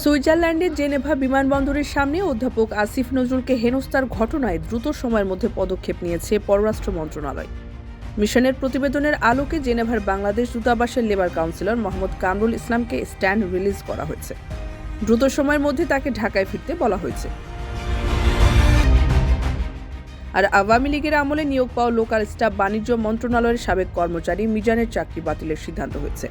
সুইজারল্যান্ডের জেনেভা বিমানবন্দরের সামনে অধ্যাপক আসিফ নজরুলকে হেনস্থার ঘটনায় দ্রুত সময়ের মধ্যে পদক্ষেপ নিয়েছে পররাষ্ট্র মন্ত্রণালয়। মিশনের প্রতিবেদনের আলোকে জেনেভার বাংলাদেশ দূতাবাসের লেবার কাউন্সিলর মোহাম্মদ কামরুল ইসলামকে স্ট্যান্ড রিলিজ করা হয়েছে। দ্রুত সময়ের মধ্যে তাকে ঢাকায় ফিরতে বলা হয়েছে। আর আওয়ামী লীগের আমলে নিয়োগ পাওয়া লোকাল স্টাফ বাণিজ্য মন্ত্রণালয়ের সাবেক কর্মচারী মিজানের চাকরি বাতিলের সিদ্ধান্ত হয়েছে।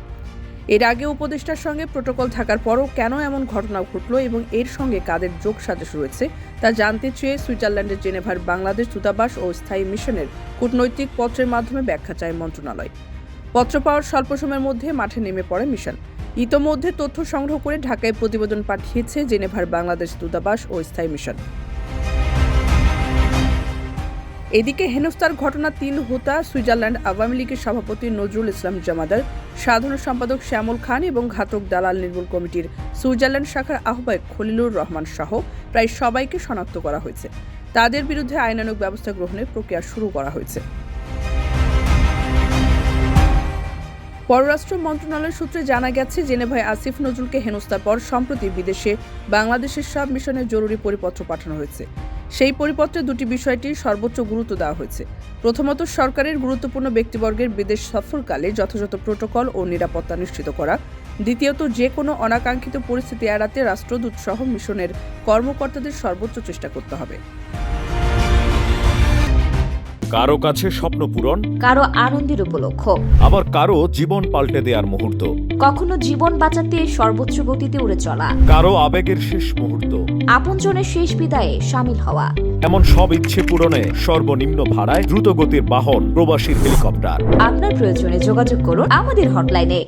এর আগে উপদেষ্টার সঙ্গে প্রোটোকল থাকার পরও কেন এমন ঘটনা ঘটল এবং এর সঙ্গে কাদের যোগসাজশ রয়েছে তা জানতে চেয়ে সুইজারল্যান্ডের জেনেভার বাংলাদেশ দূতাবাস ও স্থায়ী মিশনের কূটনৈতিক পত্রের মাধ্যমে ব্যাখ্যা চায় মন্ত্রণালয়। পত্র পাওয়ার স্বল্প সময়ের মধ্যে মাঠে নেমে পড়ে মিশন। ইতোমধ্যে তথ্য সংগ্রহ করে ঢাকায় প্রতিবেদন পাঠিয়েছে জেনেভার বাংলাদেশ দূতাবাস ও স্থায়ী মিশন। এদিকে হেনস্থার ঘটনা তিল হোতা সুইজারল্যান্ড আওয়ামী লীগের সভাপতি নজরুল ইসলাম জামাদার, সাধারণ সম্পাদক শ্যামল খান এবং ঘাতক দালাল নির্মূল কমিটির সুইজারল্যান্ড শাখার আহ্বায়ক খলিলুর রহমান সহ প্রায় সবাইকে শনাক্ত করা হয়েছে। তাদের বিরুদ্ধে আইনানুগ ব্যবস্থা গ্রহণের প্রক্রিয়া শুরু করা হয়েছে। পররাষ্ট্র মন্ত্রণালয় সূত্রে জানা গেছে, জেনেভায় আসিফ নজরুলকে হেনস্থার পর সম্প্রতি বিদেশে বাংলাদেশের সব মিশনের জরুরি পরিপত্র পাঠানো হয়েছে। সেই পরিপত্রে দুটি বিষয়টি সর্বোচ্চ গুরুত্ব দেওয়া হয়েছে। প্রথমত, সরকারের গুরুত্বপূর্ণ ব্যক্তিবর্গের বিদেশ সফরকালে যথাযথ প্রোটোকল ও নিরাপত্তা নিশ্চিত করা। দ্বিতীয়ত, যে কোনো অনাকাঙ্ক্ষিত পরিস্থিতি এড়াতে রাষ্ট্রদূত সহ মিশনের কর্মকর্তাদের সর্বোচ্চ চেষ্টা করতে হবে। কারো কাছে স্বপ্ন পূরণ, কারো আনন্দের উপলক্ষ, আবার কারো জীবন পাল্টে দেওয়ার মুহূর্ত, কখনো জীবন বাঁচাতে সর্বোচ্চ গতিতে উড়ে চলা, কারো আবেগের শেষ মুহূর্ত, আপনজনের শেষ বিদায়ে শামিল হওয়া, এমন সব ইচ্ছে পূরণে সর্বনিম্ন ভাড়ায় দ্রুতগতির বাহন প্রবাসীর হেলিকপ্টার। আপনার প্রয়োজনে যোগাযোগ করুন আমাদের হটলাইনে।